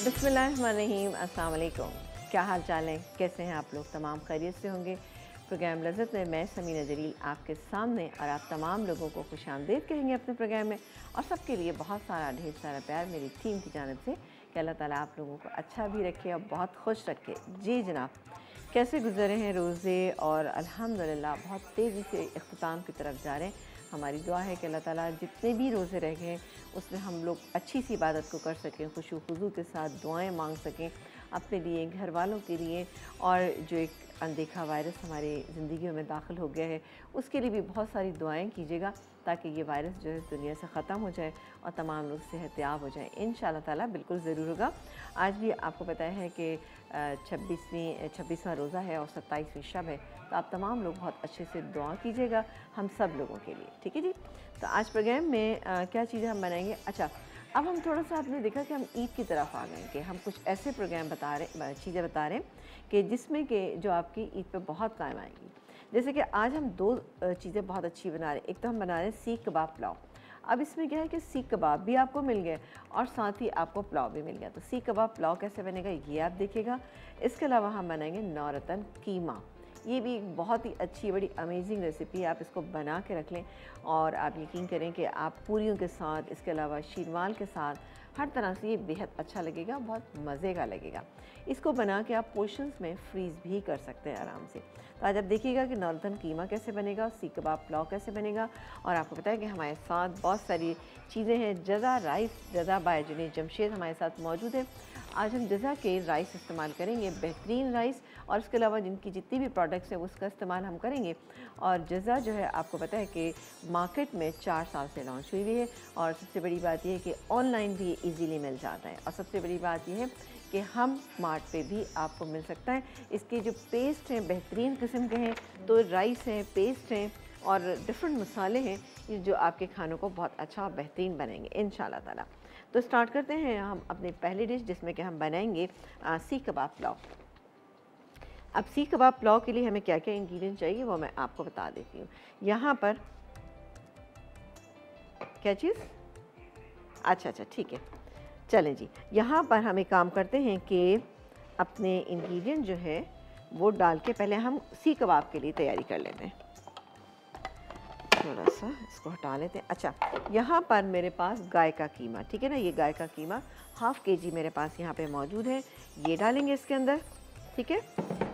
बिस्मिल्लाहिर्रहमानिर्रहीम, अस्सलाम वालेकुम। क्या हाल चाल है, कैसे हैं आप लोग? तमाम खैरियत से होंगे। प्रोग्राम लज़्ज़त में मैं समीना जलील आपके सामने और आप तमाम लोगों को खुशामदीद कहेंगे अपने प्रोग्राम में, और सबके लिए बहुत सारा ढेर सारा प्यार मेरी टीम की जानिब से कि अल्लाह ताला आप लोगों को अच्छा भी रखे और बहुत खुश रखे। जी जनाब, कैसे गुजरे हैं रोज़े? और अल्हम्दुलिल्लाह बहुत तेज़ी से इख्तिताम की तरफ जा रहे हैं। हमारी दुआ है कि अल्लाह ताला जितने भी रोज़े रह गए उसमें हम लोग अच्छी सी इबादत को कर सकें, खुशू खुजू के साथ दुआएं मांग सकें अपने लिए, घर वालों के लिए, और जो एक अनदेखा वायरस हमारी ज़िंदगियों में दाखिल हो गया है उसके लिए भी बहुत सारी दुआएं कीजिएगा ताकि ये वायरस जो है दुनिया से ख़त्म हो जाए और तमाम लोग सेहतयाब हो जाएं। इंशाअल्लाह ताला बिल्कुल ज़रूर होगा। आज भी आपको पता है कि 26वां रोज़ा है और 27वीं शब है, तो आप तमाम लोग बहुत अच्छे से दुआ कीजिएगा हम सब लोगों के लिए, ठीक है जी। तो आज प्रोग्राम में क्या चीज़ें हम बनाएंगे? अच्छा, अब हम थोड़ा सा आपने देखा कि हम ईद की तरफ आ गए कि हम कुछ ऐसे प्रोग्राम बता रहे, चीज़ें बता रहे हैं कि जिसमें कि जो आपकी ईद पे बहुत काम आएंगी। जैसे कि आज हम दो चीज़ें बहुत अच्छी बना रहे हैं। एक तो हम बना रहे हैं सीख कबाब पुलाव। अब इसमें क्या है कि सीख कबाब भी आपको मिल गए और साथ ही आपको पुलाव भी मिल गया। तो सीख कबाब पुलाव कैसे बनेगा ये आप देखिएगा। इसके अलावा हम बनाएंगे नौरतन कीमा। ये भी एक बहुत ही अच्छी बड़ी अमेजिंग रेसिपी है। आप इसको बना के रख लें और आप यकीन करें कि आप पूरियों के साथ, इसके अलावा शीरवाल के साथ, हर तरह से ये बेहद अच्छा लगेगा, बहुत मज़े का लगेगा। इसको बना के आप पोर्शंस में फ्रीज़ भी कर सकते हैं आराम से। तो आज आप देखिएगा कि नॉर्दर्न कीमा कैसे बनेगा, सीख कबाब पुलाव कैसे बनेगा, और आपको पता है कि हमारे साथ बहुत सारी चीज़ें हैं। जज़ा राइस, जज़ा बाय जुनैद जमशेद हमारे साथ मौजूद है। आज हम जज़ा के राइस इस्तेमाल करेंगे, बेहतरीन राइस, और इसके अलावा जिनकी जितनी भी प्रोडक्ट्स हैं उसका इस्तेमाल हम करेंगे। और जज़ा जो है आपको पता है कि मार्केट में 4 साल से लॉन्च हुई हुई है, और सबसे बड़ी बात यह है कि ऑनलाइन भी ईज़िली मिल जाता है, और सबसे बड़ी बात यह है कि हम मार्ट पे भी आपको मिल सकता है। इसके जो पेस्ट हैं बेहतरीन किस्म के हैं, तो राइस हैं, पेस्ट हैं और डिफरेंट मसाले हैं जो आपके खानों को बहुत अच्छा और बेहतरीन बनाएंगे इंशाल्लाह ताला। तो स्टार्ट करते हैं हम अपनी पहली डिश, जिसमें कि हम बनाएंगे सीख कबाब पुलाव। अब सीख कबाब पुलाव के लिए हमें क्या क्या इंग्रेडिएंट चाहिए वो मैं आपको बता देती हूँ। यहाँ पर क्या चीज़, अच्छा ठीक है, चलें जी। यहाँ पर हम एक काम करते हैं कि अपने इंग्रेडिएंट जो है वो डाल के पहले हम सीख कबाब के लिए तैयारी कर लेते हैं। थोड़ा सा इसको हटा लेते हैं। अच्छा, यहाँ पर मेरे पास गाय का कीमा, ठीक है ना, ये गाय का कीमा हाफ़ केजी मेरे पास यहाँ पे मौजूद है, ये डालेंगे इसके अंदर, ठीक है।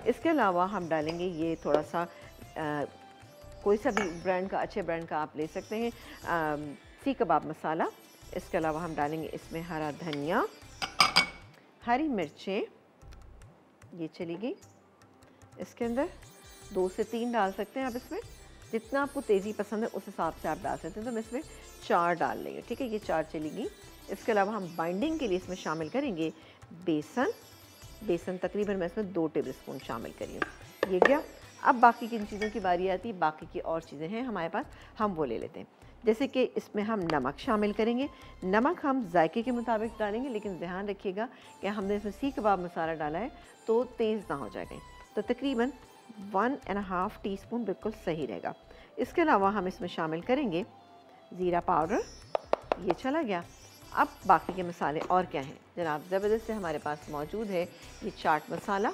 इसके अलावा हम डालेंगे ये थोड़ा सा कोई सा भी ब्रांड का, अच्छे ब्रांड का आप ले सकते हैं, सीख कबाब मसाला। इसके अलावा हम डालेंगे इसमें हरा धनिया, हरी मिर्चें, ये चली गई इसके अंदर, 2 से 3 डाल सकते हैं आप इसमें, जितना आपको तेज़ी पसंद है उस हिसाब से आप डाल सकते हैं। तो मैं इसमें 4 डाल लेंगे, ठीक है, ये 4 चली गई। इसके अलावा हम बाइंडिंग के लिए इसमें शामिल करेंगे बेसन तकरीबन मैं इसमें 2 टेबल स्पून शामिल करी हूँ, ये गया। अब बाकी किन चीज़ों की बारी आती है, बाकी की और चीज़ें हैं हमारे पास, हम वो ले लेते हैं। जैसे कि इसमें हम नमक शामिल करेंगे। नमक हम जायके के मुताबिक डालेंगे, लेकिन ध्यान रखिएगा कि हमने इसमें सीख कबाब मसाला डाला है तो तेज़ ना हो जाएगा, तो तकरीबन 1.5 टीस्पून बिल्कुल सही रहेगा। इसके अलावा हम इसमें शामिल करेंगे ज़ीरा पाउडर, ये चला गया। अब बाकी के मसाले और क्या हैं जनाब, ज़बरदस्त से हमारे पास मौजूद है ये चाट मसाला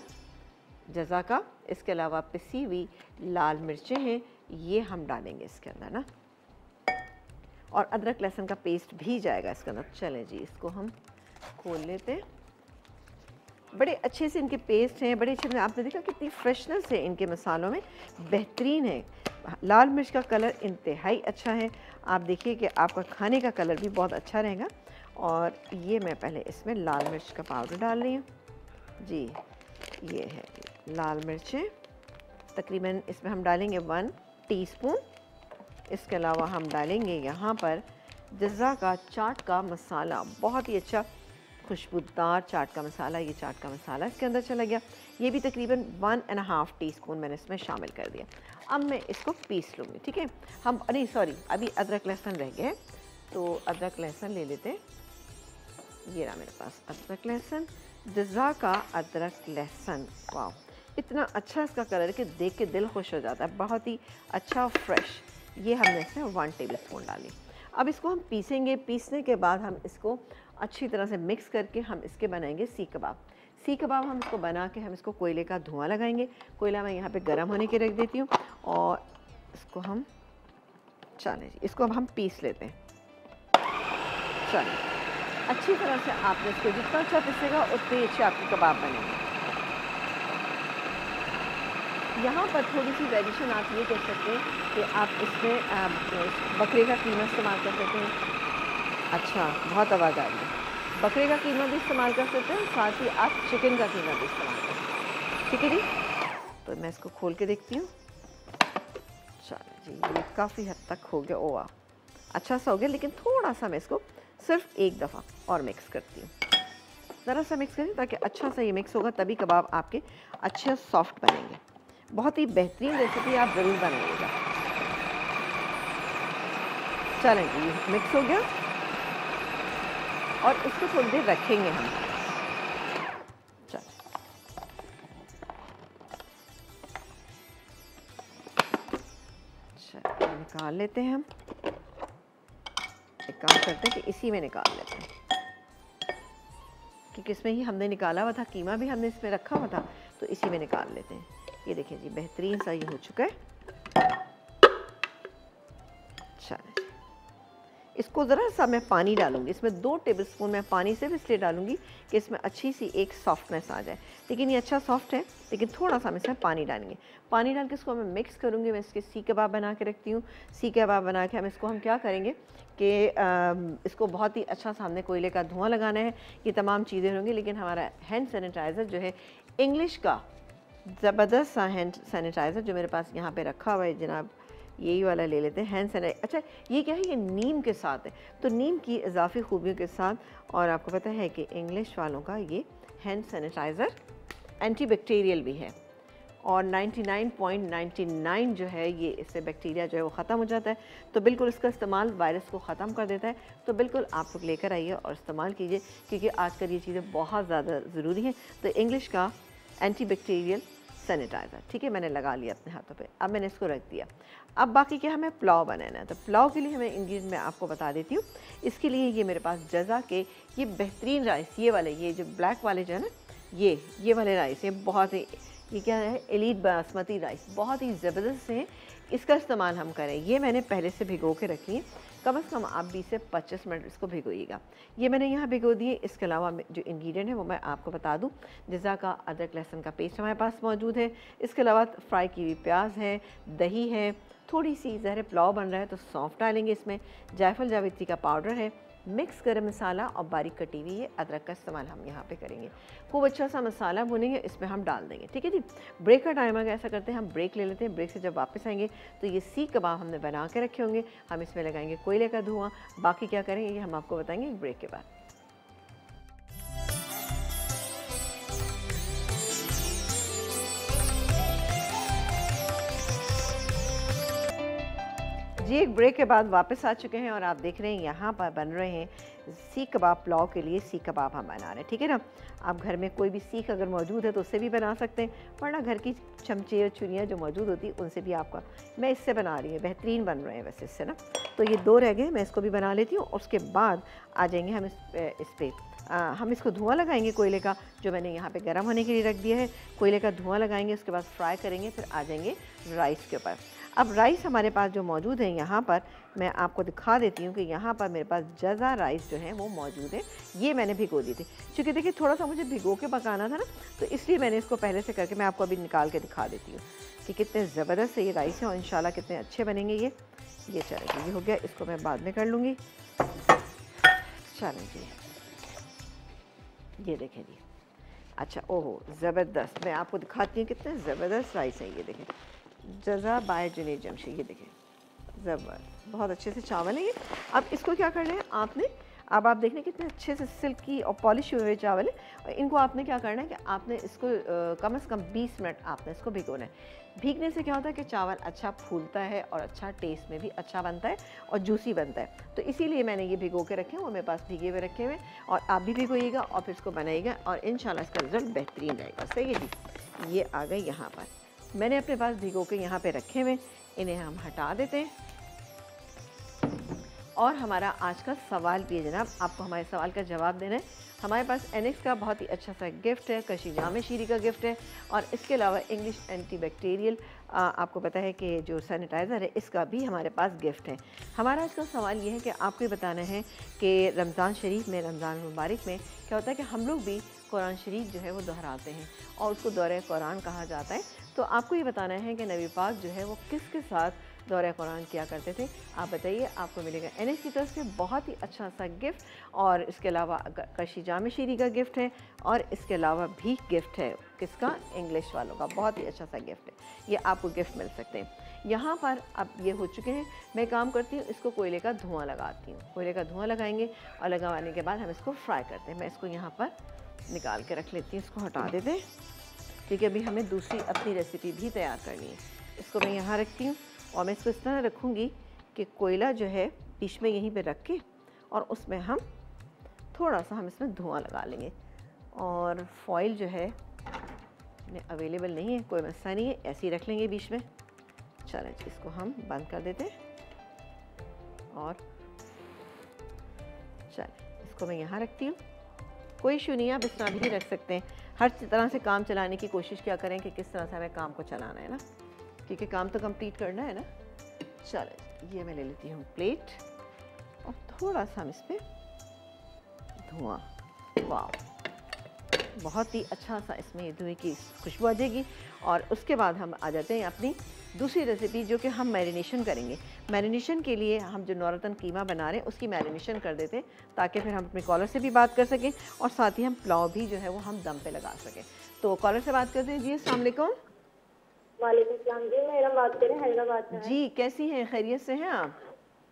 जज़ा का, इसके अलावा पिसी हुई लाल मिर्चें हैं, ये हम डालेंगे इसके अंदर ना, और अदरक लहसुन का पेस्ट भी जाएगा इसके अंदर। चलें जी, इसको हम खोल लेते हैं। बड़े अच्छे से इनके पेस्ट हैं, बड़े अच्छे, आपने देखा कितनी फ्रेशनेस है इनके मसालों में, बेहतरीन है। लाल मिर्च का कलर इंतहाई अच्छा है, आप देखिए कि आपका खाने का कलर भी बहुत अच्छा रहेगा। और ये मैं पहले इसमें लाल मिर्च का पाउडर डाल रही हूँ जी, ये है लाल मिर्चें, तकरीबन इसमें हम डालेंगे 1 टीस्पून। इसके अलावा हम डालेंगे यहाँ पर जज़ा का चाट का मसाला, बहुत ही अच्छा खुशबूदार चाट का मसाला, ये चाट का मसाला इसके अंदर चला गया, ये भी तकरीबन 1.5 टीस्पून मैंने इसमें शामिल कर दिया। अब मैं इसको पीस लूँगी, ठीक है। हम नहीं सॉरी, अभी अदरक लहसुन रह गए, तो अदरक लहसुन ले लेते हैं। ये रहा मेरे पास अदरक लहसुन, जज़ा का अदरक लहसुन, वाह इतना अच्छा इसका कलर कि देख के दिल खुश हो जाता है, बहुत ही अच्छा फ्रेश। ये हमने इसमें 1 टेबल स्पून डाली। अब इसको हम पीसेंगे। पीसने के बाद हम इसको अच्छी तरह से मिक्स करके हम इसके बनाएंगे सीख कबाब। सीख कबाब हम इसको बना के हम इसको कोयले का धुआं लगाएंगे। कोयला मैं यहाँ पे गर्म होने के रख देती हूँ और इसको हम चलें जी, इसको अब हम पीस लेते हैं। चलें, अच्छी तरह से आपने इसको जितना अच्छा पीसेगा उतने अच्छे आपके कबाब बनेंगे। यहाँ पर थोड़ी सी वेरिएशन आप ये कर सकते हैं कि आप इसमें बकरे का कीमा इस्तेमाल कर सकते हैं। अच्छा, बहुत आवाज़ आ रही है। बकरे का कीमा भी इस्तेमाल कर सकते हैं, साथ ही आप चिकन का कीमा भी इस्तेमाल कर सकते हैं। ठीक है जी, तो मैं इसको खोल के देखती हूँ। चलो जी, ये काफ़ी हद तक हो गया। ओह, अच्छा सा हो गया, लेकिन थोड़ा सा मैं इसको सिर्फ एक दफ़ा और मिक्स करती हूँ। ज़रा सा मिक्स करें ताकि अच्छा सा ये मिक्स होगा, तभी कबाब आपके अच्छे और सॉफ्ट बनेंगे। बहुत ही बेहतरीन रेसिपी आप ज़रूर बनाइएगा। चलें जी, मिक्स हो गया और इसको थोड़ी देर रखेंगे हम। चलें, चलिए निकाल लेते हैं हम। एक काम करते हैं कि इसी में निकाल लेते हैं, क्योंकि इसमें ही हमने निकाला हुआ था, कीमा भी हमने इसमें रखा हुआ था, तो इसी में निकाल लेते हैं। ये देखिए जी, बेहतरीन सा ये हो चुका है। चलिए, इसको ज़रा सा मैं पानी डालूंगी, इसमें 2 टेबलस्पून मैं पानी से भी इसलिए डालूंगी कि इसमें अच्छी सी एक सॉफ्टनेस आ जाए। लेकिन ये अच्छा सॉफ्ट है, लेकिन थोड़ा सा हम इसमें पानी डालेंगे। पानी डाल के इसको मैं मिक्स करूँगी। मैं इसके सीख कबाब बना के रखती हूँ। सीख कबाब बना के हम क्या करेंगे कि इसको बहुत ही अच्छा सामने कोयले का धुआं लगाना है, ये तमाम चीज़ें होंगी। लेकिन हमारा हैंड सैनिटाइज़र जो है, इंग्लिश का ज़बरदस्त सा हैंड सैनिटाइज़र जो मेरे पास यहाँ पे रखा हुआ है जनाब, यही वाला ले लेते हैं हैंड सैनिटाइजर। अच्छा, ये क्या है, ये नीम के साथ है, तो नीम की इजाफी खूबियों के साथ। और आपको पता है कि इंग्लिश वालों का ये हैंड सैनिटाइज़र एंटीबैक्टीरियल भी है और 99.99 जो है ये इससे बैक्टीरिया जो है वो ख़त्म हो जाता है। तो बिल्कुल इसका इस्तेमाल वायरस को ख़त्म कर देता है। तो बिल्कुल आप लोग लेकर आइए और इस्तेमाल कीजिए, क्योंकि आजकल ये चीज़ें बहुत ज़्यादा ज़रूरी हैं। तो इंग्लिश का एंटीबैक्टीरियल सैनिटाइज़र, ठीक है, मैंने लगा लिया अपने हाथों पे। अब मैंने इसको रख दिया। अब बाकी क्या, हमें पुलाव बनाना है। तो पुलाव के लिए हमें इंग्रेडिएंट मैं आपको बता देती हूँ। इसके लिए ये मेरे पास जज़ा के ये बेहतरीन राइस, ये वाले, ये जो ब्लैक वाले जो है ना, ये वाले राइस, ये बहुत ही, ये क्या है, एलीट बासमती राइस, बहुत ही ज़बरदस्त है। इसका इस्तेमाल हम करें। ये मैंने पहले से भिगो के रखी है, कम से कम आप 20 से 25 मिनट इसको भिगोइएगा। ये मैंने यहाँ भिगो दिए। इसके अलावा जो इंग्रेडिएंट है वो मैं आपको बता दूँ। जज़ा का अदरक लहसुन का पेस्ट हमारे पास मौजूद है। इसके अलावा फ्राई की हुई प्याज है, दही है, थोड़ी सी ज़हर पुलाव बन रहा है तो सौंफ डालेंगे इसमें, जायफल जावित्री का पाउडर है, मिक्स गरम मसाला और बारीक कटी हुई ये अदरक का इस्तेमाल हम यहाँ पे करेंगे। खूब अच्छा सा मसाला भुनेंगे, इसमें हम डाल देंगे। ठीक है जी, ब्रेक का टाइम आ गया। ऐसा करते हैं, हम ब्रेक ले लेते हैं। ब्रेक से जब वापस आएंगे तो ये सीख कबाब हमने बना के रखे होंगे, हम इसमें लगाएंगे कोयले का धुआं। बाकी क्या करेंगे ये हम आपको बताएंगे ब्रेक के बाद। जी, एक ब्रेक के बाद वापस आ चुके हैं और आप देख रहे हैं यहाँ पर बन रहे हैं सीख कबाब। पुलाव के लिए सीख कबाब हम बना रहे हैं, ठीक है ना। आप घर में कोई भी सीख अगर मौजूद है तो उससे भी बना सकते हैं, वरना घर की चमचे और छुरियाँ जो मौजूद होती है उनसे भी आपका। मैं इससे बना रही हूँ, बेहतरीन बन रहे हैं वैसे इससे ना। तो ये 2 रह गए, मैं इसको भी बना लेती हूँ। उसके बाद आ जाएंगे हम इस पर हम इसको धुआं लगाएंगे कोयले का, जो मैंने यहाँ पे गर्म होने के लिए रख दिया है। कोयले का धुआं लगाएंगे, उसके बाद फ्राई करेंगे, फिर आ जाएंगे राइस के ऊपर। अब राइस हमारे पास जो मौजूद है यहाँ पर मैं आपको दिखा देती हूँ कि यहाँ पर मेरे पास जज़ा राइस जो है वो मौजूद है। ये मैंने भिगो दी थी, क्योंकि देखिए थोड़ा सा मुझे भिगो के पकाना था ना, तो इसलिए मैंने इसको पहले से करके मैं आपको अभी निकाल के दिखा देती हूँ कि कितने ज़बरदस्त ये राइस हैं और इंशाल्लाह कितने अच्छे बनेंगे ये चलेगा। ये हो गया, इसको मैं बाद में कर लूँगी। चलें जी, ये देखें जी। अच्छा, ओहो ज़बरदस्त, मैं आपको दिखाती हूँ कितने ज़बरदस्त राइस हैं। ये देखें, जज़ा बाय जुनैद जमशी, ये देखें ज़बरदस्त, बहुत अच्छे से चावल है ये। अब इसको क्या करना है आपने, अब आप देखने कितने अच्छे से सिल्की और पॉलिश हुए हुए चावल है। और इनको आपने क्या करना है कि आपने इसको कम से कम 20 मिनट आपने इसको भिगोना है। भीगने से क्या होता है कि चावल अच्छा फूलता है और अच्छा टेस्ट में भी अच्छा बनता है और जूसी बनता है। तो इसीलिए मैंने ये भिगो के रखे हैं, वो मेरे पास भीगे हुए रखे हुए, और आप भी भिगोइएगा और फिर इसको बनाइएगा और इंशाल्लाह इसका रिज़ल्ट बेहतरीन रहेगा। सही है जी, ये आ गए यहाँ पर, मैंने अपने पास भिगो के यहाँ पे रखे हुए, इन्हें हम हटा देते हैं और हमारा आज का सवाल भी है जनाब, आपको हमारे सवाल का जवाब देना है। हमारे पास एनेक्स का बहुत ही अच्छा सा गिफ्ट है, कशी जाम शीरी का गिफ्ट है, और इसके अलावा इंग्लिश एंटीबैक्टीरियल आपको पता है कि जो सैनिटाइज़र है इसका भी हमारे पास गिफ्ट है। हमारा आज का सवाल ये है कि आपको ये बताना है कि रमज़ान शरीफ में, रमज़ान मुबारक में क्या होता है कि हम लोग भी कुरान शरीफ जो है वो दोहराते हैं और उसको दौरे कुरान कहा जाता है। तो आपको ये बताना है कि नबी पाक जो है वो किसके साथ दौरे कुरान किया करते थे। आप बताइए, आपको मिलेगा एनएस की तरफ से बहुत ही अच्छा सा गिफ्ट, और इसके अलावा कशी जाम शीरी का गिफ्ट है, और इसके अलावा भी गिफ्ट है किसका, इंग्लिश वालों का बहुत ही अच्छा सा गिफ्ट है। ये आपको गिफ्ट मिल सकते हैं। यहाँ पर अब ये हो चुके हैं, मैं काम करती हूँ, इसको कोयले का धुआं लगाती हूँ। कोयले का धुआं लगाएंगे और लगाने के बाद हम इसको फ्राई करते हैं। मैं इसको यहाँ पर निकाल के रख लेती हूँ, इसको हटा देते हैं, क्योंकि अभी हमें दूसरी अपनी रेसिपी भी तैयार करनी है। इसको मैं यहाँ रखती हूँ और मैं इसको इस तरह रखूँगी कि कोयला जो है बीच में यहीं पे रख के, और उसमें हम थोड़ा सा हम इसमें धुआं लगा लेंगे। और फॉइल जो है अवेलेबल नहीं है, कोई मसला नहीं है, ऐसे ही रख लेंगे बीच में। चलें, इसको हम बंद कर देते हैं और चलें, इसको मैं यहाँ रखती हूँ। कोई इशू नहीं है, आप इस तरह भी रख सकते हैं। हर तरह से काम चलाने की कोशिश क्या करें कि किस तरह से हमें काम को चलाना है ना, क्योंकि काम तो कंप्लीट करना है ना। चलें, ये मैं ले लेती हूँ प्लेट और थोड़ा सा हम इसमें धुआं, वाह, बहुत ही अच्छा सा इसमें धुएं की खुशबू आ जाएगी। और उसके बाद हम आ जाते हैं अपनी दूसरी रेसिपी, जो कि हम मैरिनेशन करेंगे। मैरिनेशन के लिए हम जो नौरतन कीमा बना रहे हैं उसकी मैरिनेशन कर देते हैं, ताकि फिर हम अपने कॉलर से भी बात कर सकें और साथ ही हम पुलाव भी जो है वो हम दम पे लगा सकें। तो कॉलर से बात करते हैं। जी अस्सलाम वालेकुम। वालेकुम सलाम जी, मेरा बात करें हैदराबाद से। जी, कैसी हैं, खैरियत से हैं आप?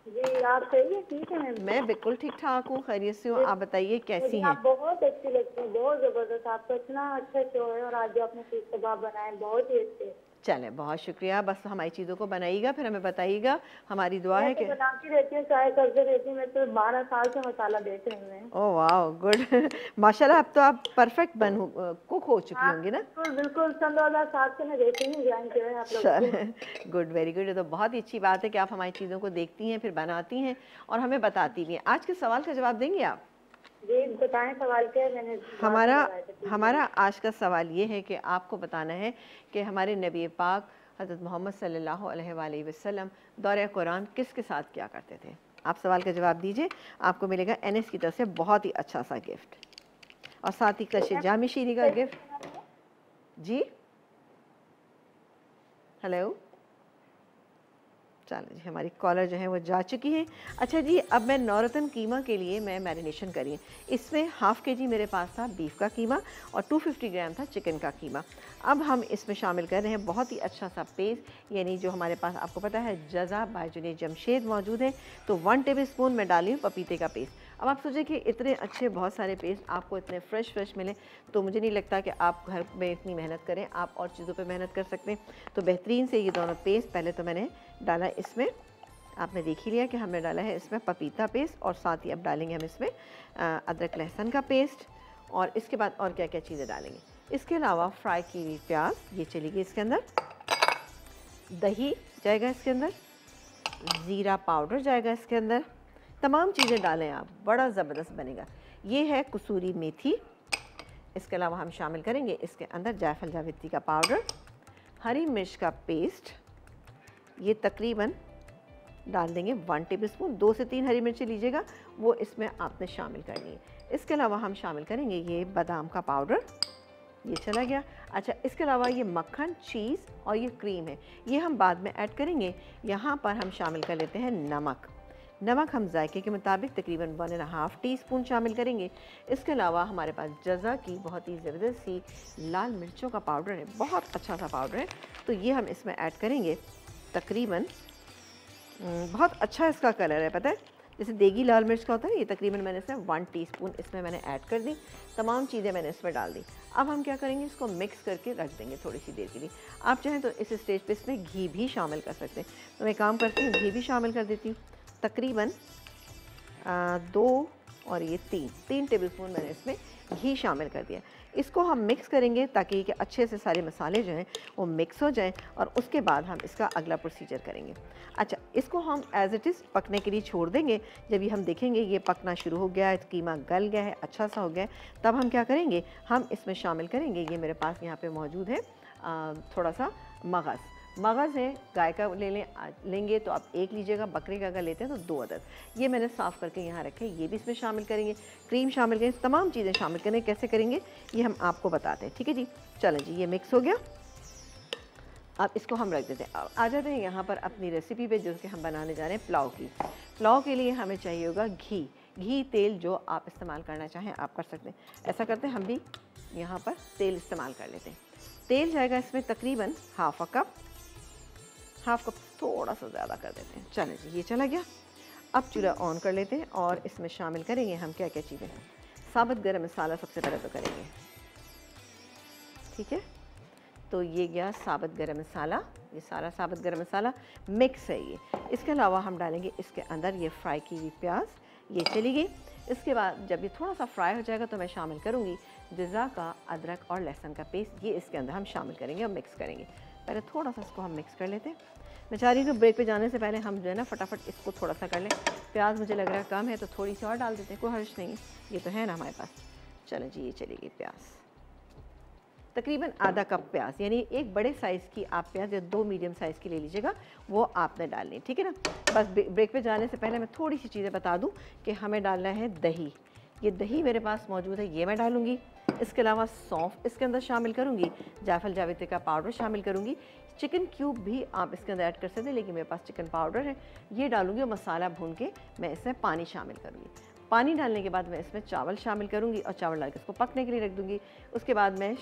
जी आप सही है? ठीक है मैं बिल्कुल ठीक ठाक हूँ, खैरियत से हूँ। आप बताइए कैसी हैं? आप बहुत अच्छी लगती हैं, बहुत ज़बरदस्त। आपका इतना अच्छा शो है, और आज जो आपने सीख कबाब बनाए बहुत ही अच्छे। चलें, बहुत शुक्रिया। बस हमारी चीज़ों को बनाइएगा, फिर हमें बताइएगा। हमारी दुआ है कि बनाती रहती हूँ, चाय करते रहती हूँ। मैं तो 12 साल से मसाला बेच रही हूँ। ओह वाह, गुड माशाल्लाह, अब तो आप परफेक्ट कुक हो चुकी होंगी ना? बिल्कुल बिल्कुल, सन 2007 से मैं देखती हूँ, ज्वाइन किया है आप लोगों को। चलें, गुड, वेरी गुड। ये तो बहुत ही अच्छी बात है कि आप हमारी चीज़ों को देखती हैं, फिर बनाती हैं और हमें बताती भी हैं। आज के सवाल का जवाब देंगे आप? जी बताएं, सवाल क्या है? मैंने हमारा आज का सवाल ये है कि आपको बताना है कि हमारे नबी पाक हज़रत मोहम्मद सल्लल्लाहु अलैहि वसल्लम दौरे कुरान किसके साथ किया करते थे। आप सवाल का जवाब दीजिए, आपको मिलेगा एनएस की तरफ से बहुत ही अच्छा सा गिफ्ट, और साथ ही कशी जाम शीरी का गिफ्ट। जी हेलो, चलो जी, हमारी कॉलर जो है वो जा चुकी है। अच्छा जी, अब मैं नौरतन कीमा के लिए मैं मैरिनेशन करी। इसमें हाफ़ केजी मेरे पास था बीफ का कीमा और 250 ग्राम था चिकन का कीमा। अब हम इसमें शामिल कर रहे हैं बहुत ही अच्छा सा पेस्ट, यानी जो हमारे पास आपको पता है जज़ा बाय जुनैद जमशेद मौजूद है। तो 1 टेबलस्पून मैं डाली हूँ पपीते का पेस्ट। अब आप सोचें कि इतने अच्छे बहुत सारे पेस्ट आपको इतने फ्रेश मिले, तो मुझे नहीं लगता कि आप घर में इतनी मेहनत करें, आप और चीज़ों पे मेहनत कर सकते हैं। तो बेहतरीन से ये दोनों पेस्ट पहले तो मैंने डाला इसमें, आपने देख ही लिया कि हमने डाला है इसमें पपीता पेस्ट, और साथ ही अब डालेंगे हम इसमें अदरक लहसुन का पेस्ट, और इसके बाद और क्या क्या चीज़ें डालेंगे। इसके अलावा फ्राई की हुई प्याज ये चलेगी इसके अंदर, दही जाएगा इसके अंदर, ज़ीरा पाउडर जाएगा इसके अंदर, तमाम चीज़ें डालें आप, बड़ा ज़बरदस्त बनेगा। ये है कसूरी मेथी। इसके अलावा हम शामिल करेंगे इसके अंदर जायफल जावित्री का पाउडर, हरी मिर्च का पेस्ट, ये तकरीबन डाल देंगे 1 टेबलस्पून। 2 से 3 हरी मिर्ची लीजिएगा, वो इसमें आपने शामिल करनी है। इसके अलावा हम शामिल करेंगे ये बादाम का पाउडर, ये चला गया। अच्छा, इसके अलावा ये मक्खन, चीज़ और ये क्रीम है, ये हम बाद में ऐड करेंगे। यहाँ पर हम शामिल कर लेते हैं नमक। नमक हम जायके के मुताबिक तकरीबन 1.5 टीस्पून शामिल करेंगे। इसके अलावा हमारे पास जज़ा की बहुत ही ज़बरदस्त सी लाल मिर्चों का पाउडर है, बहुत अच्छा सा पाउडर है, तो ये हम इसमें ऐड करेंगे। तकरीबन बहुत अच्छा इसका कलर है, पता है, जैसे देगी लाल मिर्च का होता है। ये तकरीबन मैंने इसमें 1 टीस्पून इसमें मैंने ऐड कर दी। तमाम चीज़ें मैंने इसमें डाल दी। अब हम क्या करेंगे, इसको मिक्स करके रख देंगे थोड़ी सी देर के लिए। आप चाहें तो इस स्टेज पे इसमें घी भी शामिल कर सकते हैं, तो मैं काम करती हूँ घी भी शामिल कर देती हूँ। तकरीबन 2 और ये 3 टेबलस्पून मैंने इसमें घी शामिल कर दिया। इसको हम मिक्स करेंगे ताकि कि अच्छे से सारे मसाले जो हैं वो मिक्स हो जाएं और उसके बाद हम इसका अगला प्रोसीजर करेंगे। अच्छा, इसको हम एज़ इट इज़ पकने के लिए छोड़ देंगे। जब ये हम देखेंगे ये पकना शुरू हो गया है, कीमा गल गया है, अच्छा सा हो गया है, तब हम क्या करेंगे, हम इसमें शामिल करेंगे, ये मेरे पास यहाँ पे मौजूद है थोड़ा सा मगज़ है, गाय का लेंगे तो आप 1 लीजिएगा, बकरे का अगर लेते हैं तो 2 अदद। ये मैंने साफ़ करके यहाँ रखे, ये भी इसमें शामिल करेंगे, क्रीम शामिल करेंगे, तमाम चीज़ें शामिल करेंगे। कैसे करेंगे ये हम आपको बताते हैं, ठीक है जी। चलें जी, ये मिक्स हो गया, अब इसको हम रख देते हैं। अब आ जाते हैं यहाँ पर अपनी रेसिपी पे, जो कि हम बनाने जा रहे हैं पुलाव की। पुलाव के लिए हमें चाहिए होगा घी, तेल जो आप इस्तेमाल करना चाहें आप कर सकते हैं। ऐसा करते हैं, हम भी यहाँ पर तेल इस्तेमाल कर लेते हैं। तेल जाएगा इसमें तकरीबन हाफ़ कप, थोड़ा सा ज़्यादा कर देते हैं। चलें जी, ये चला गया। अब चूल्हा ऑन कर लेते हैं और इसमें शामिल करेंगे हम क्या क्या चीज़ें। साबुत गरम मसाला सबसे पहले तो करेंगे, ठीक है। तो ये गया साबुत गरम मसाला, ये सारा साबुत गरम मसाला मिक्स है ये। इसके अलावा हम डालेंगे इसके अंदर ये फ्राई की हुई प्याज, ये चली गई। इसके बाद जब ये थोड़ा सा फ्राई हो जाएगा तो मैं शामिल करूँगी जज़ा का अदरक और लहसुन का पेस्ट, ये इसके अंदर हम शामिल करेंगे और मिक्स करेंगे। पहले थोड़ा सा इसको हम मिक्स कर लेते हैं। मैं चाह रही हूँ ब्रेक पे जाने से पहले हम जो है ना फटाफट इसको थोड़ा सा कर लें। प्याज मुझे लग रहा है कम है तो थोड़ी सी और डाल देते हैं, कोई हर्ज नहीं है, ये तो है ना हमारे पास। चलें जी, ये चलेगी प्याज, तकरीबन आधा कप प्याज, यानी एक बड़े साइज़ की आप प्याज या 2 मीडियम साइज़ की ले लीजिएगा, वो आपने डालनी है, ठीक है ना। बस ब्रेक पे जाने से पहले मैं थोड़ी सी चीज़ें बता दूं कि हमें डालना है दही। ये दही मेरे पास मौजूद है, ये मैं डालूंगी। इसके अलावा सौंफ इसके अंदर शामिल करूंगी, जायफल जावित्री का पाउडर शामिल करूंगी, चिकन क्यूब भी आप इसके अंदर ऐड कर सकते हैं, लेकिन मेरे पास चिकन पाउडर है, ये डालूंगी। और मसाला भून के मैं इसमें पानी शामिल करूँगी। पानी डालने के बाद मैं इसमें चावल शामिल करूँगी और चावल डाल के इसको पकने के लिए रख दूँगी। उसके बाद मैं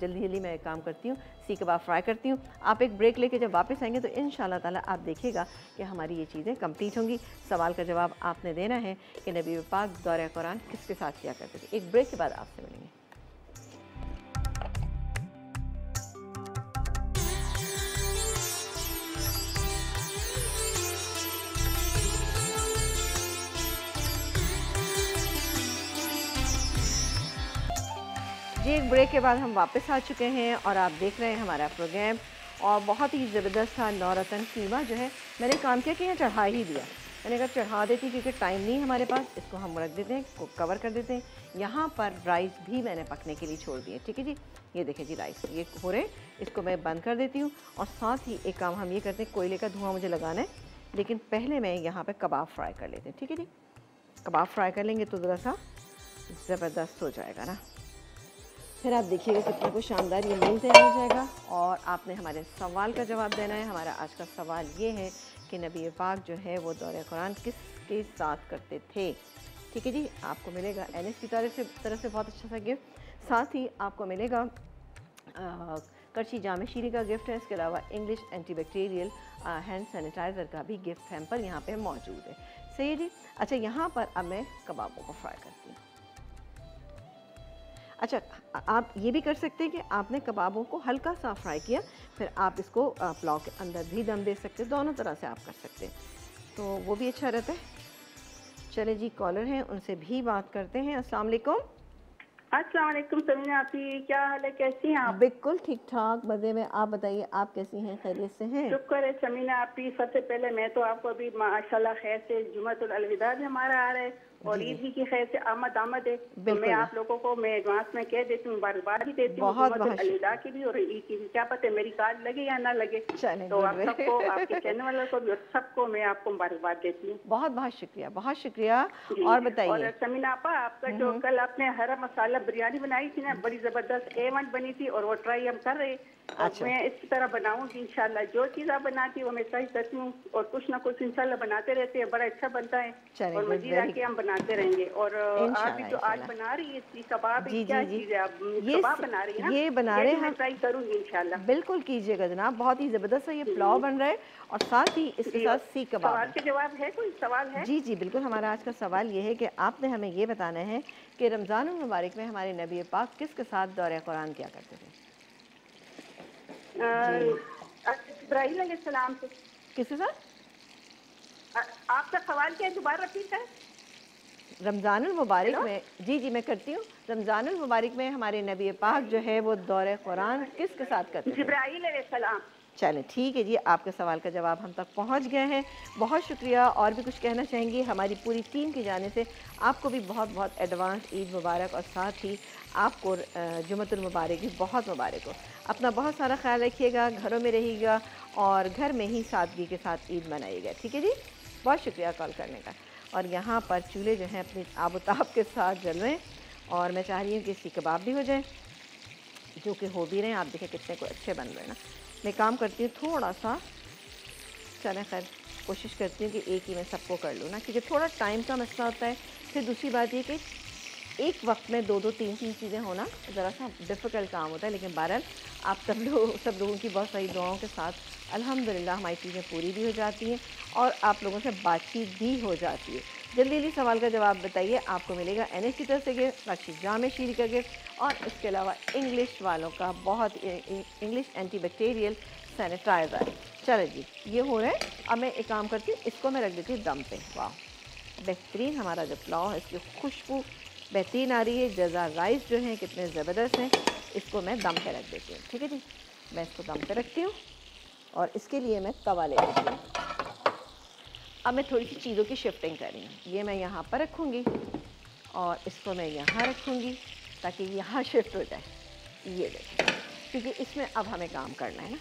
जल्दी मैं काम करती हूँ, सीख कबाब फ्राई करती हूँ। आप एक ब्रेक लेके जब वापस आएंगे तो इंशाल्लाह ताला आप देखिएगा कि हमारी ये चीज़ें कंप्लीट होंगी। सवाल का जवाब आपने देना है कि नबी पाक दौरे कुरान किसके साथ किया करते थे। एक ब्रेक के बाद आपसे मिलेंगे। जी, एक ब्रेक के बाद हम वापस आ चुके हैं और आप देख रहे हैं हमारा प्रोग्राम। और बहुत ही ज़बरदस्त था नौरतन कीमा जो है, मैंने काम किया कि यहाँ चढ़ा ही दिया। मैंने कहा चढ़ा देती क्योंकि टाइम नहीं है हमारे पास, इसको हम रख देते हैं, को कवर कर देते हैं। यहाँ पर राइस भी मैंने पकने के लिए छोड़ दिए, ठीक है जी। ये देखिए जी, राइस ये हो रहे, इसको मैं बंद कर देती हूँ। और साथ ही एक काम हम ये करते हैं, कोयले का धुआं मुझे लगाना है, लेकिन पहले मैं यहाँ पर कबाब फ्राई कर लेते हैं, ठीक है जी। कबाब फ्राई कर लेंगे तो ज़रा सा ज़बरदस्त हो जाएगा ना। फिर आप देखिएगा कितना कुछ शानदार ये मील तैयार हो जाएगा। और आपने हमारे सवाल का जवाब देना है। हमारा आज का सवाल ये है कि नबी पाक जो है वो दौरे कुरान किसके साथ करते थे, ठीक है जी। आपको मिलेगा NS की तरफ से बहुत अच्छा सा गिफ्ट, साथ ही आपको मिलेगा करची जामे शीरी का गिफ्ट है। इसके अलावा इंग्लिश एंटीबैक्टीरियल हैंड सैनिटाइज़र का भी गिफ्ट हैम्पर यहाँ पे मौजूद है, सही है जी। अच्छा, यहाँ पर अब मैं कबाबों को फ्राई करती हूँ। अच्छा, आप ये भी कर सकते हैं कि आपने कबाबों को हल्का सा फ्राई किया, फिर आप इसको पुलाव के अंदर भी दम दे सकते हैं, दोनों तरह से आप कर सकते हैं, तो वो भी अच्छा रहता है। चले जी, कॉलर हैं, उनसे भी बात करते हैं। अस्सलाम वालेकुम। अस्सलाम वालेकुम समीना आपी, क्या हाल है, कैसी हैं आप? बिल्कुल ठीक ठाक, मज़े में। आप बताइए, आप कैसी हैं, खैरियत से हैं? शुक्र है समीना आपी। सबसे पहले मैं तो आपको अभी माशाल्लाह खैर से जुम्मतुल अलविदा भी हमारा आ रहा है और ईद भी की खैर से आमद है। तो मैं आप लोगों को मैं एडवांस में कह देती हूँ, मुबारकबाद भी देती हूँ जुम्मतुल अलविदा की भी और ईद की भी। क्या पता मेरी कार्ड लगे या ना लगे, तो आप सबको, आपके चैनल वालों को भी और सबको मैं आपको मुबारकबाद देती हूँ। बहुत बहुत शुक्रिया, बहुत शुक्रिया। और बताइए। और समीना आपा, आपका जो कल आपने हरा मसाला बिरयानी बनाई थी ना, बड़ी जबरदस्त A1 बनी थी और वो ट्राई हम कर रहे। अच्छा। मैं इसी तरह बनाऊंगी इंशाल्लाह। जो चीज़ आप बनाती है वो मैं ट्राई करती हूँ और कुछ ना कुछ इंशाल्लाह बनाते रहते हैं, बड़ा अच्छा बनता है और मजीद आके हम बनाते रहेंगे। और आप भी जो आज बना रही है सीख कबाब, क्या चीज़ है, आप कबाब बना रही है ना? ये बना रहे हैं, ट्राई करूंगी इंशाल्लाह। बिल्कुल कीजिएगा जनाब, बहुत ही ज़बरदस्त है ये पुलाव बन रहा है और साथ ही इसके साथ सीख कबाब। सवाल के जवाब है, कोई सवाल है? जी जी बिल्कुल। हमारा आज का सवाल ये है कि आपने हमें ये बताना है कि रमज़ान मुबारक में हमारे नबी पाक किसके साथ दौरे कुरान किया करते थे? इब्राहीम अलैहिस्सलाम से। किसके साथ? आपका सवाल क्या है, दोबारा रिपीट है? रमज़ानुल मुबारक में, जी जी मैं करती हूँ। रमज़ानुल मुबारक में हमारे नबी पाक जो है वो दौरे कुरान किसके साथ करते थे? जिब्राईल अलैहिस्सलाम। चलें ठीक है जी, आपके सवाल का जवाब हम तक पहुंच गए हैं। बहुत शुक्रिया। और भी कुछ कहना चाहेंगी? हमारी पूरी टीम की जानिब से आपको भी बहुत बहुत एडवांस ईद मुबारक, और साथ ही आपको जुमतुल मुबारक भी बहुत मुबारक हो। अपना बहुत सारा ख्याल रखिएगा, घरों में रहिएगा और घर में ही सादगी के साथ ईद मनाइएगा। ठीक है जी, बहुत शुक्रिया कॉल करने का। और यहाँ पर चूल्हे जो हैं अपने आबोताब के साथ जल रहे हैं, और मैं चाह रही हूँ कि सीख कबाब भी हो जाए, जो कि हो भी रहे हैं। आप देखें कितने को अच्छे बन रहे हैं ना। मैं काम करती हूँ थोड़ा सा, चलें खैर कोशिश करती हूँ कि एक ही मैं सबको कर लूँ ना, क्योंकि थोड़ा टाइम का मसला होता है। फिर दूसरी बात ये कि एक वक्त में दो दो तीन तीन चीज़ें होना ज़रा सा डिफ़िकल्ट काम होता है। लेकिन बहरहाल आप सब लोगों की बहुत सारी दुआओं के साथ अल्हम्दुलिल्लाह हमारी चीज़ें पूरी भी हो जाती हैं और आप लोगों से बातचीत भी हो जाती है। जल्दी जल्दी सवाल का जवाब बताइए। आपको मिलेगा NH की तरफ से गिफ्ट, बख्शी जाम शीरी का गिफ्ट, और इसके अलावा इंग्लिश वालों का बहुत इंग्लिश एंटीबैक्टीरियल सैनिटाइज़र। चलो जी, ये हो रहा है। अब मैं एक काम करती हूँ, इसको मैं रख देती हूँ दम पे। वाह, बेहतरीन हमारा जो पुलाव है, इसकी खुशबू बेहतरीन आ रही है। जज़ा राइस जो हैं कितने ज़बरदस्त हैं। इसको मैं दम पे रख देती हूँ। ठीक है जी, मैं इसको दम पे रखती हूँ और इसके लिए मैं तवा ले लेती हूँ। अब मैं थोड़ी सी चीज़ों की शिफ्टिंग कर रही हूँ। ये मैं यहाँ पर रखूँगी और इसको मैं यहाँ रखूँगी ताकि यहाँ शिफ्ट हो जाए। ये देखें, क्योंकि इसमें अब हमें काम करना है ना।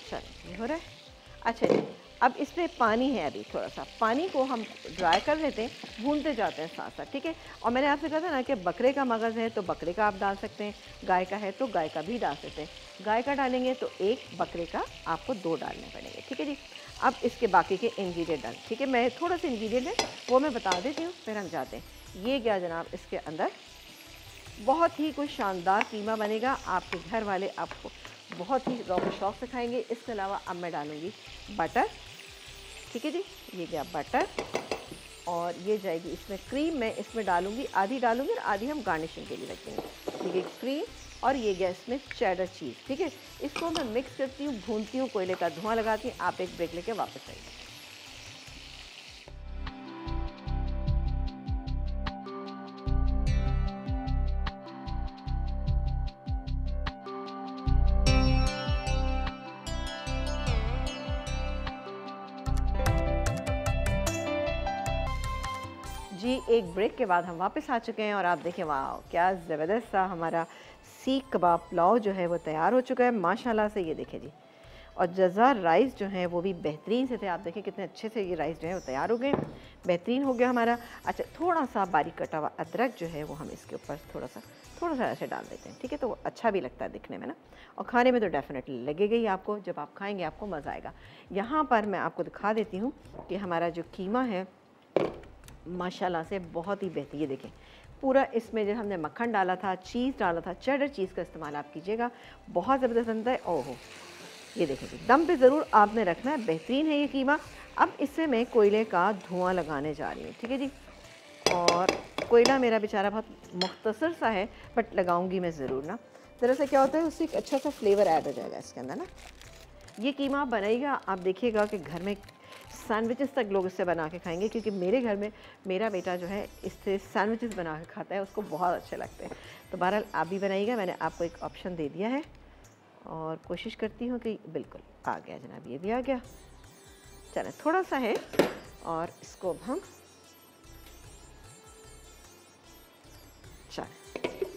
चलो ये हो रहा है। अच्छा जी, अब इसमें पानी है, अभी थोड़ा सा पानी को हम ड्राई कर लेते हैं, भूनते जाते हैं साथ साथ। ठीक है। और मैंने आपसे कहा था ना कि बकरे का मगज़ है तो बकरे का आप डाल सकते हैं, गाय का है तो गाय का भी डाल सकते हैं। गाय का डालेंगे तो एक, बकरे का आपको 2 डालने पड़ेंगे। ठीक है जी। अब इसके बाकी के इंग्रेडिएंट डाल, ठीक है, मैं थोड़ा सा इंग्रेडिएंट है वो मैं बता देती हूँ, फिर हम जाते हैं। ये क्या जनाब, इसके अंदर बहुत ही कोई शानदार कीमा बनेगा। आपके घर वाले आपको बहुत ही रौब शौक से खाएंगे। इसके अलावा अब मैं डालूँगी बटर। ठीक है जी, ये गया बटर, और ये जाएगी इसमें क्रीम। मैं इसमें डालूँगी, आधी डालूँगी और आधी हम गार्निशिंग के लिए रख देंगे। ये क्रीम, और ये गया इसमें चेडर चीज़। ठीक है, इसको मैं मिक्स करती हूँ, भूनती हूँ, कोयले का धुआं लगाती हूँ। आप एक ब्रेक लेके वापस आइए। जी, एक ब्रेक के बाद हम वापस आ चुके हैं और आप देखें, वाह क्या ज़बरदस्त सा हमारा सीख कबाब पुलाव जो है वो तैयार हो चुका है माशाल्लाह से। ये देखें जी, और जज़ा राइस जो है वो भी बेहतरीन से थे। आप देखें कितने अच्छे से ये राइस जो है वो तैयार हो गए, बेहतरीन हो गया हमारा। अच्छा, थोड़ा सा बारीक कटा हुआ अदरक जो है वो हम इसके ऊपर थोड़ा सा ऐसे डाल देते हैं। ठीक है, तो वो अच्छा भी लगता है दिखने में ना, और खाने में तो डेफिनेटली लगेगा ही आपको। जब आप खाएँगे आपको मज़ा आएगा। यहाँ पर मैं आपको दिखा देती हूँ कि हमारा जो कीमा है माशाल्लाह से बहुत ही बेहतरीन। ये देखें पूरा, इसमें जो हमने मक्खन डाला था, चीज़ डाला था, चेडर चीज़ का इस्तेमाल आप कीजिएगा, बहुत ज़बरदस्त बनता है। ओहो, ये देखें जी, दम पे ज़रूर आपने रखना है। बेहतरीन है ये कीमा। अब इससे मैं कोयले का धुआं लगाने जा रही हूँ। ठीक है जी, और कोयला मेरा बेचारा बहुत मुख्तसर सा है, बट लगाऊंगी मैं ज़रूर ना। ज़रा सा क्या होता है, उससे एक अच्छा सा फ्लेवर ऐड हो जाएगा इसके अंदर ना। ये कीमा आप बनाइएगा, आप देखिएगा कि घर में सैंडविचेस तक लोग इससे बना के खाएंगे, क्योंकि मेरे घर में मेरा बेटा जो है इससे सैंडविचेस बना के खाता है, उसको बहुत अच्छे लगते हैं। तो बहरहाल आप भी बनाइएगा, मैंने आपको एक ऑप्शन दे दिया है और कोशिश करती हूँ कि बिल्कुल आ गया जनाब, ये भी आ गया। चलें, थोड़ा सा है और इसको अब हम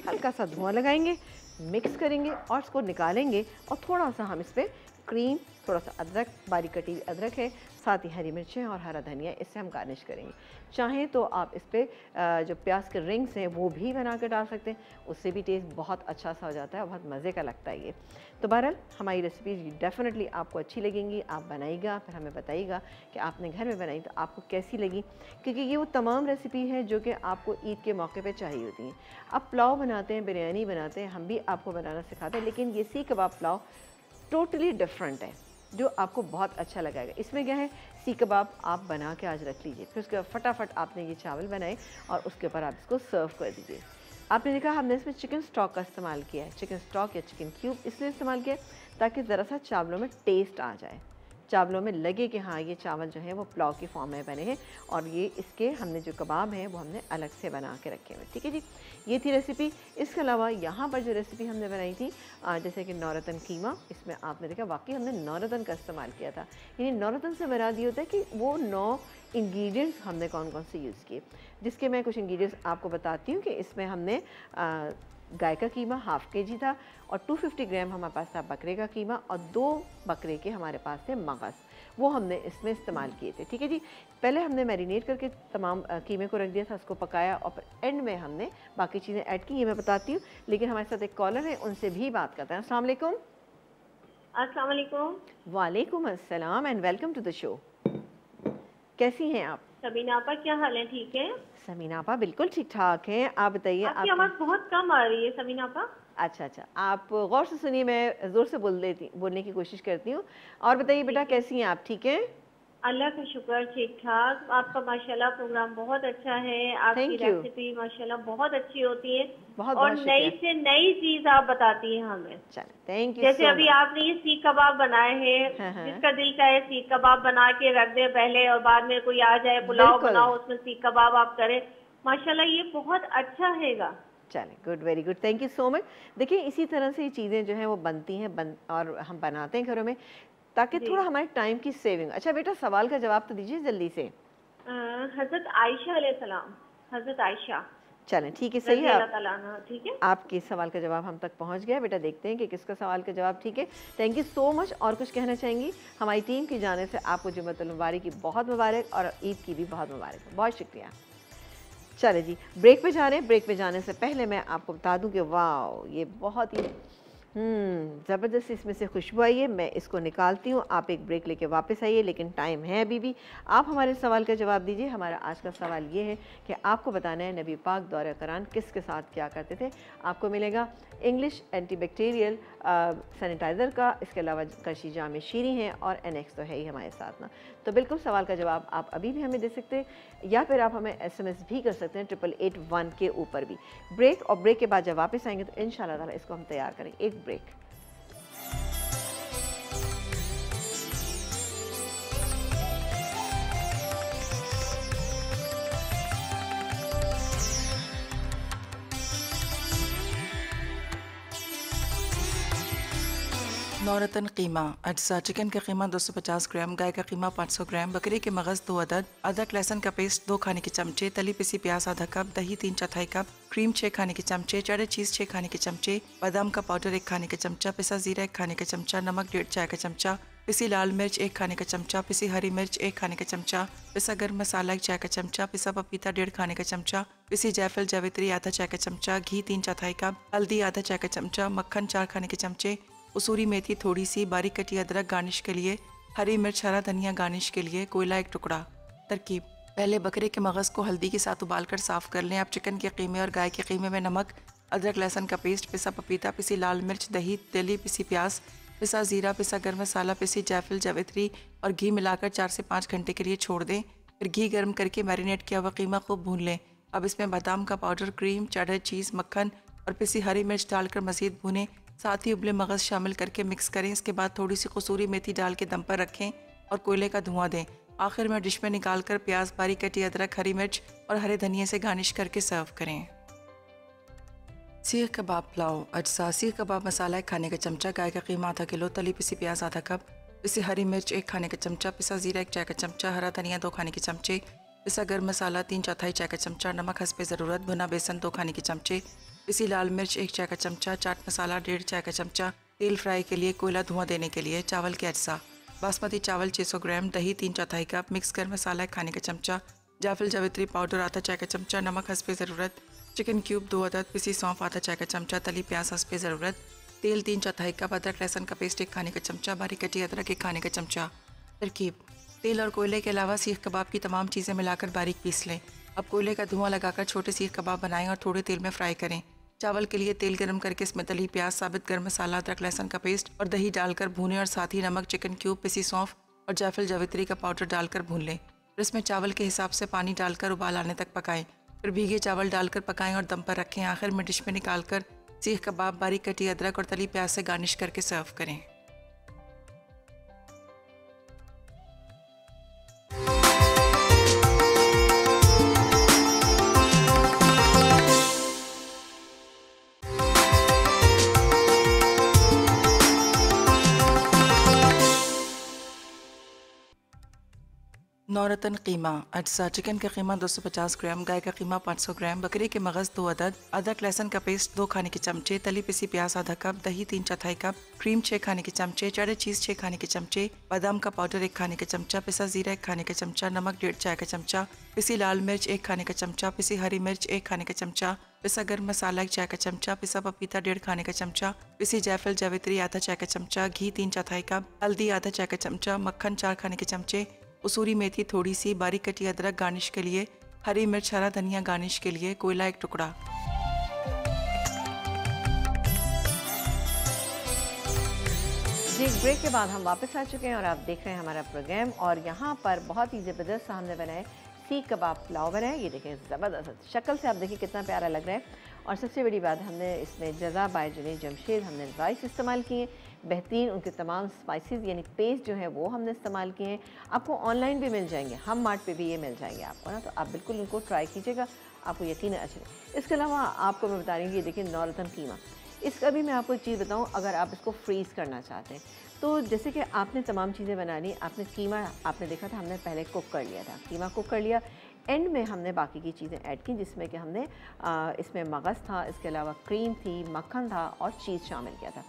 हल्का सा धुआं लगाएंगे, मिक्स करेंगे और इसको निकालेंगे। और थोड़ा सा हम इस पर क्रीम, थोड़ा सा अदरक, बारीक कटी हुई अदरक है, साथ ही हरी मिर्चें और हरा धनिया, इससे हम गार्निश करेंगे। चाहें तो आप इस पर जो प्याज के रिंग्स हैं वो भी बना कर डाल सकते हैं, उससे भी टेस्ट बहुत अच्छा सा हो जाता है, बहुत मज़े का लगता है ये। तो बहरहाल हमारी रेसिपीज़ डेफिनेटली आपको अच्छी लगेंगी। आप बनाइएगा, फिर हमें बताइएगा कि आपने घर में बनाई तो आपको कैसी लगी, क्योंकि ये वो तमाम रेसिपी हैं जो कि आपको ईद के मौके पे चाहिए होती हैं। आप पुलाव बनाते हैं, बिरयानी बनाते हैं, हम भी आपको बनाना सिखाते हैं, लेकिन ये सीख कबाब पुलाव टोटली डिफरेंट है, जो आपको बहुत अच्छा लगेगा। इसमें क्या है, सीख कबाब आप बना के आज रख लीजिए, फिर उसके बाद फटाफट आपने ये चावल बनाए और उसके ऊपर आप इसको सर्व कर दीजिए। आपने देखा हमने इसमें चिकन स्टॉक का इस्तेमाल किया है, चिकन स्टॉक या चिकन क्यूब इसलिए इस्तेमाल किया ताकि ज़रा सा चावलों में टेस्ट आ जाए। चावलों में लगे कि हाँ ये चावल जो है वो पुलाव की फॉर्म में बने हैं। और ये इसके हमने जो कबाब हैं वो हमने अलग से बना के रखे हुए। ठीक है जी, ये थी रेसिपी। इसके अलावा यहाँ पर जो रेसिपी हमने बनाई थी जैसे कि नौरतन कीमा, इसमें आपने देखा वाकई हमने नौरतन का इस्तेमाल किया था। यानी नौरतन से मुराद ये होता है कि वो 9 इंग्रेडिएंट्स हमने कौन कौन से यूज़ किए, जिसके मैं कुछ इंग्रेडिएंट्स आपको बताती हूँ कि इसमें हमने गाय का कीमा 1/2 kg था और 250 ग्राम हमारे पास था बकरे का कीमा और 2 बकरे के हमारे पास थे मगज़, वो हमने इसमें इस्तेमाल किए थे। ठीक है जी, पहले हमने मैरिनेट करके तमाम कीमे को रख दिया था, उसको पकाया और फिर एंड में हमने बाकी चीज़ें ऐड की, ये मैं बताती हूँ। लेकिन हमारे साथ एक कॉलर है, उनसे भी बात करते हैं। अस्सलाम वालेकुम। अस्सलाम वालेकुम। वालेकुम अस्सलाम and welcome to the show. कैसी हैं आप? सबीना आपा, क्या हाल है? ठीक है। समीना आपा बिल्कुल ठीक ठाक हैं, आप बताइए। आपकी आवाज़ बहुत कम आ रही है समीना आपा। अच्छा, आप गौर से सुनिए, मैं ज़ोर से बोलने की कोशिश करती हूँ। और बताइए बेटा, कैसी हैं आप? ठीक हैं? अल्लाह का शुक्र, ठीक ठाक। आपका माशाल्लाह प्रोग्राम बहुत अच्छा है, आपकी रेसिपी माशाल्लाह बहुत अच्छी होती है और नई से नई चीज आप बताती हैं हमें। Thank you. जैसे अभी आपने ये सीख कबाब बनाए हैं, जिसका दिल चाहे सीख कबाब बना के रख दे पहले और बाद में कोई आ जाए पुलाव बनाओ उसमें सीख कबाब आप करें, माशाल्लाह ये बहुत अच्छा हैगा। चलें, good, very good, thank you so much. देखिए इसी तरह से ये चीज़ें जो हैं वो बनती हैं और हम बनाते हैं घरों में ताकि थोड़ा हमारे टाइम की सेविंग। अच्छा बेटा, सवाल का जवाब तो दीजिए जल्दी से। हज़रत आयशा अलैहिस्सलाम, हज़रत आयशा। चलें ठीक है, सही है, ठीक है। आपके सवाल का जवाब हम तक पहुंच गया। बेटा देखते हैं कि किसका सवाल का जवाब ठीक है। Thank you so much. और कुछ कहना चाहेंगी? हमारी टीम की जाने से आपको जुम्मतुल मुबारक की बहुत मुबारक और ईद की भी बहुत मुबारक। बहुत शुक्रिया। चले जी, ब्रेक पे जा रहे हैं। ब्रेक पे जाने से पहले मैं आपको बता दूं कि वाह, ये बहुत ही ज़बरदस्त इसमें से खुशबू आई है। मैं इसको निकालती हूँ, आप एक ब्रेक लेके वापस आइए, लेकिन टाइम है अभी भी। आप हमारे सवाल का जवाब दीजिए। हमारा आज का सवाल ये है कि आपको बताना है नबी पाक दौरे क़ुरान किसके साथ क्या करते थे। आपको मिलेगा इंग्लिश एंटीबैक्टीरियल सैनिटाइज़र का, इसके अलावा कशी जाम शीरी हैं और NX तो है ही हमारे साथ ना। तो बिल्कुल सवाल का जवाब आप अभी भी हमें दे सकते हैं या फिर आप हमें SMS भी कर सकते हैं 8881 के ऊपर भी। ब्रेक, और ब्रेक के बाद जब वापस आएंगे तो इंशाल्लाह ताला इसको हम तैयार करेंगे। एक ब्रेक। नौरतन कीमा अज्जा: चिकन का कीमा 250 ग्राम, गाय का कीमा 500 ग्राम, बकरी के मगज़ 2 अदद, अदरक लहसुन का पेस्ट 2 खाने के चमचे, तली पिसी प्याज आधा कप, दही 3/4 कप, क्रीम 6 खाने के चमचे, चेडर चीज़ 6 खाने के चमचे, बादाम का पाउडर 1 खाने का चमचा, पिसा ज़ीरा 1 खाने का चमचा, नमक 1.5 चाय का चमचा, पिसी लाल मिर्च 1 खाने का चमचा, पिसी हरी मिर्च 1 खाने का चमचा, पिसा गर्म मसाला 1 चाय का चमचा, पिसा पपीता 1.5 खाने का चमचा, पिसी जायफल जावित्री आधा चाय का चमचा, घी 3/4 कप, हल्दी आधा चाय का चमचा, मक्खन 4 खाने के चमचे, कसूरी मेथी थोड़ी सी, बारीक कटी अदरक गार्निश के लिए, हरी मिर्च हरा धनिया गार्निश के लिए, कोयला 1 टुकड़ा। तरकीब: पहले बकरे के मगज़ को हल्दी के साथ उबालकर साफ़ कर लें। आप चिकन के कीमे और गाय के कीमे में नमक, अदरक लहसुन का पेस्ट, पिसा पपीता, पिसी लाल मिर्च, दही, तेली पिसी प्याज, पिसा ज़ीरा, पिसा गर्म मसाला, पिसी जायफल जावित्री और घी मिलाकर 4 से 5 घंटे के लिए छोड़ दें। फिर घी गर्म करके मैरिनेट किया हुआ कीमा को भून लें। अब इसमें बादाम का पाउडर, क्रीम, चेडर चीज़, मक्खन और पिसी हरी मिर्च डालकर मज़ीद भूनें। साथ ही उबले मगज़ शामिल करके मिक्स करें। इसके बाद थोड़ी सी कसूरी मेथी डाल के दम पर रखें और कोयले का धुआं दें। आखिर में डिश में निकाल कर प्याज, बारीक कटी अदरक, हरी मिर्च और हरे धनिए से गार्निश करके सर्व करें। सीख कबाब पुलाव अज्जा: सीख कबाब मसाला 1 खाने का चमचा, गाय का कीमा आधा किलो, तली पिसी प्याज आधा कप, पिसी हरी मिर्च 1 खाने का चमचा, पिसा ज़ीरा 1 चाय का चमचा, हरा धनिया 2 खाने के चमचे, पिसा गर्म मसाला 3/4 चाय का चमचा, नमक हस्बे ज़रूरत, भुना बेसन 2 खाने के चमचे, पिसी लाल मिर्च 1 चाय का चमचा, चाट मसाला 1.5 चाय का चमचा, तेल फ्राई के लिए, कोयला धुआं देने के लिए। चावल के अज्जा: बासमती चावल 600 ग्राम, दही 3/4 कप, मिक्स गर्म मसाला 1 खाने का चमचा, जायफल जावित्री पाउडर आधा चाय का चमचा, नमक हस्बे ज़रूरत, चिकन क्यूब 2 अदद, पिसी सौंफ आधा चाय का चमचा, तली प्याज हस्बे ज़रूरत, तेल 3/4 कप, अदरक लहसुन का पेस्ट 1 खाने का चमचा, बारीक कटी अदरक 1 खाने का चमचा। तरकीब: तेल और कोयले के अलावा सीख कबाब की तमाम चीज़ें मिलाकर बारीक पीस लें। अब कोयले का धुआं लगाकर छोटे सीख कबाब बनाएं और थोड़े तेल में फ्राई करें। चावल के लिए तेल गर्म करके इसमें तली प्याज, साबित गर्म मसाला, अदरक लहसुन का पेस्ट और दही डालकर भूनें और साथ ही नमक, चिकन क्यूब, पिसी सौंफ और जायफल जावित्री का पाउडर डालकर भून लें। फिर इसमें चावल के हिसाब से पानी डालकर उबाल आने तक पकाएं। फिर भीगे चावल डालकर पकाएं और दम पर रखें। आखिर में डिश में निकालकर सीख कबाब, बारीक कटी अदरक और तली प्याज से गार्निश करके सर्व करें। नौरतन कीमा अज्जा चिकन का कीमा 250 ग्राम, गाय का कीमा 500 ग्राम, बकरी के मगज़ 2 अदद, अदरक लहसुन का पेस्ट 2 खाने के चमचे, तली पिसी प्याज आधा कप, दही 3/4 कप, क्रीम 6 खाने के चमचे, चेडर चीज़ 6 खाने के चमचे, बादाम का पाउडर 1 खाने का चमचा, पिसा जीरा 1 खाने का चमचा, नमक 1.5 चाय का चमचा, पिसी लाल मिर्च 1 खाने का चमचा, पिसी हरी मिर्च 1 खाने का चमचा, पिसा गर्म मसाला 1 चाय का चमचा, पिसा पपीता 1.5 खाने का चमचा, पिसी जायफल जावित्री आधा चाय का चमचा, घी 3/4 कप, हल्दी आधा चाय का चमचा, मक्खन 4 खाने के चमचे, कसूरी मेथी थोड़ी सी, बारीक कटी अदरक गार्निश के लिए, हरी मिर्च हरा धनिया गार्निश के लिए, कोयला 1 टुकड़ा। जी, ब्रेक के बाद हम वापस आ चुके हैं और आप देख रहे हैं हमारा प्रोग्राम। और यहाँ पर बहुत ही ज़बरदस्त हमने बनाए सीख कबाब पुलाव बनाया। ये देखें ज़बरदस्त, शक्ल से आप देखिए कितना प्यारा लग रहा है। और सबसे बड़ी बात, हमने इसमें जज़ा बाय जुनैद जमशेद हमने राइस इस्तेमाल किए, बेहतरीन उनके तमाम स्पाइसेस यानी पेस्ट जो है वो हमने इस्तेमाल किए हैं। आपको ऑनलाइन भी मिल जाएंगे, हम मार्ट पे भी ये मिल जाएंगे आपको ना, तो आप बिल्कुल इनको ट्राई कीजिएगा, आपको यकीन अच्छे। इसके अलावा आपको मैं बता रही हूँ, ये देखिए नौरतन कीमा, इसका भी मैं आपको एक चीज़ बताऊँ, अगर आप इसको फ्रीज़ करना चाहते हैं तो जैसे कि आपने तमाम चीज़ें बना ली, आपने कीमा आपने देखा था हमने पहले कुक कर लिया था, कीमा कुक कर लिया, एंड में हमने बाकी की चीज़ें ऐड की, जिसमें कि हमने इसमें मगज़ था, इसके अलावा क्रीम थी, मक्खन था और चीज़ शामिल किया था।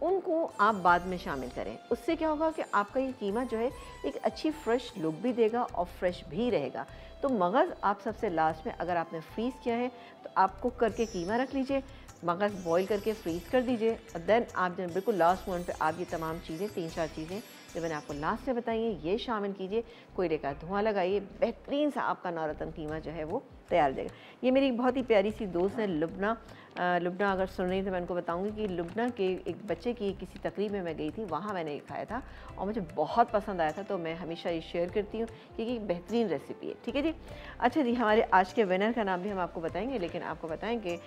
उनको आप बाद में शामिल करें, उससे क्या होगा कि आपका ये कीमा जो है एक अच्छी फ्रेश लुक भी देगा और फ्रेश भी रहेगा। तो मगज़ आप सबसे लास्ट में, अगर आपने फ्रीज़ किया है तो आप कुक करके कीमा रख लीजिए, मगज़ बॉईल करके फ्रीज़ कर दीजिए, और देन आप जब बिल्कुल लास्ट मोमेंट पे आप ये तमाम चीज़ें 3-4 चीज़ें जो मैंने आपको लास्ट में बताई हैं ये शामिल कीजिए, कोयले का धुआं लगाइए, बेहतरीन सा आपका नौरतन कीमा जो है वो तैयार हो जाएगा। ये मेरी बहुत ही प्यारी सी दोस्त है लुबना। लुबना अगर सुन रही तो मैं उनको बताऊंगी कि लुबना के एक बच्चे की किसी तकरीब में मैं गई थी, वहाँ मैंने ये खाया था और मुझे बहुत पसंद आया था, तो मैं हमेशा ये शेयर करती हूँ क्योंकि बेहतरीन रेसिपी है। ठीक है जी। अच्छा जी, हमारे आज के विनर का नाम भी हम आपको बताएंगे, लेकिन आपको बताएं कि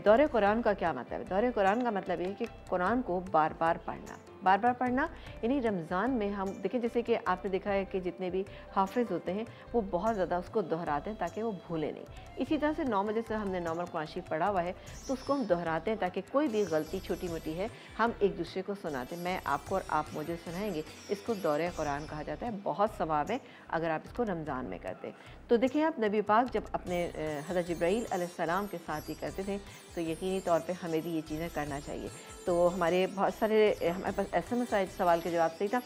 दौरे कुरान का क्या मतलब है। दौरे कुरान का मतलब ये है कि कुरान को बार बार पढ़ना, बार बार पढ़ना, यानी रमज़ान में हम देखें, जैसे कि आपने देखा है कि जितने भी हाफिज़ होते हैं वो बहुत ज़्यादा उसको दोहराते हैं ताकि वो भूलें नहीं। इसी तरह से नॉर्मल, जैसे हमने नॉर्मल कुरान शरीफ पढ़ा हुआ है तो उसको हम दोहराते हैं ताकि कोई भी गलती छोटी मोटी है हम एक दूसरे को सुनाते हैं, मैं आपको और आप मुझे सुनाएंगे। इसको दौरे कुरान कहा जाता है, बहुत सवाब है अगर आप इसको रमज़ान में करते हैं। तो देखिए, आप नबी पाक जब अपने हज़रत जिब्राईल अलैहिस्सलाम के साथ ही करते थे तो यकीनी तौर पे हमें भी ये चीज़ें करना चाहिए। तो हमारे बहुत सारे हमारे पास SMS आए, सवाल का जवाब सही था,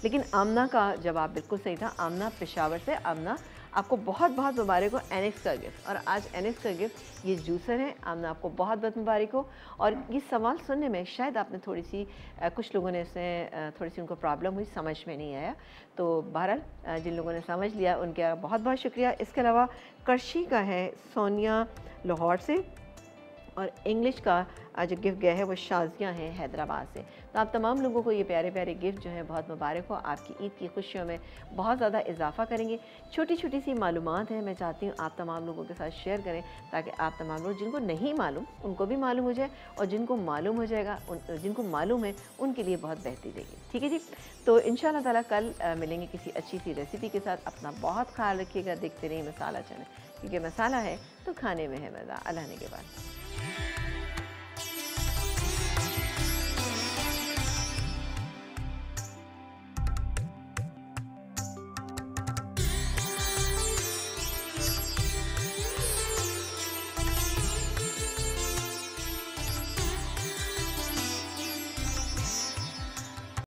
लेकिन आमना का जवाब बिल्कुल सही था। आमना पेशावर से, आमना आपको बहुत बहुत मुबारक हो एनेक्स का गिफ्ट, और आज एनेक्स का गिफ्ट ये जूसर है। आमना आपको बहुत बहुत मुबारक हो। और ये सवाल सुनने में शायद आपने थोड़ी सी कुछ लोगों ने इसमें थोड़ी सी उनको प्रॉब्लम हुई, समझ में नहीं आया, तो बहरहाल जिन लोगों ने समझ लिया उनका बहुत बहुत शुक्रिया। इसके अलावा करशी का है सोनिया लाहौर से, और इंग्लिश का जो गिफ्ट गया है वो शाजिया है हैदराबाद से। तो आप तमाम लोगों को ये प्यारे प्यारे गिफ्ट जो है बहुत मुबारक हो, आपकी ईद की खुशियों में बहुत ज़्यादा इजाफा करेंगे। छोटी छोटी सी मालूमात है, मैं चाहती हूँ आप तमाम लोगों के साथ शेयर करें ताकि आप तमाम लोग जिनको नहीं मालूम उनको भी मालूम हो जाए, और जिनको मालूम हो जाएगा जिनको मालूम है उनके लिए बहुत बेहतरी देगी। ठीक है जी। तो इंशाअल्लाह ताला कल मिलेंगे किसी अच्छी सी रेसिपी के साथ। अपना बहुत ख्याल रखिएगा, देखते रहिए मसाला चैनल, क्योंकि मसाला है तो खाने में है मज़ा। अल्लाह ने के बाद।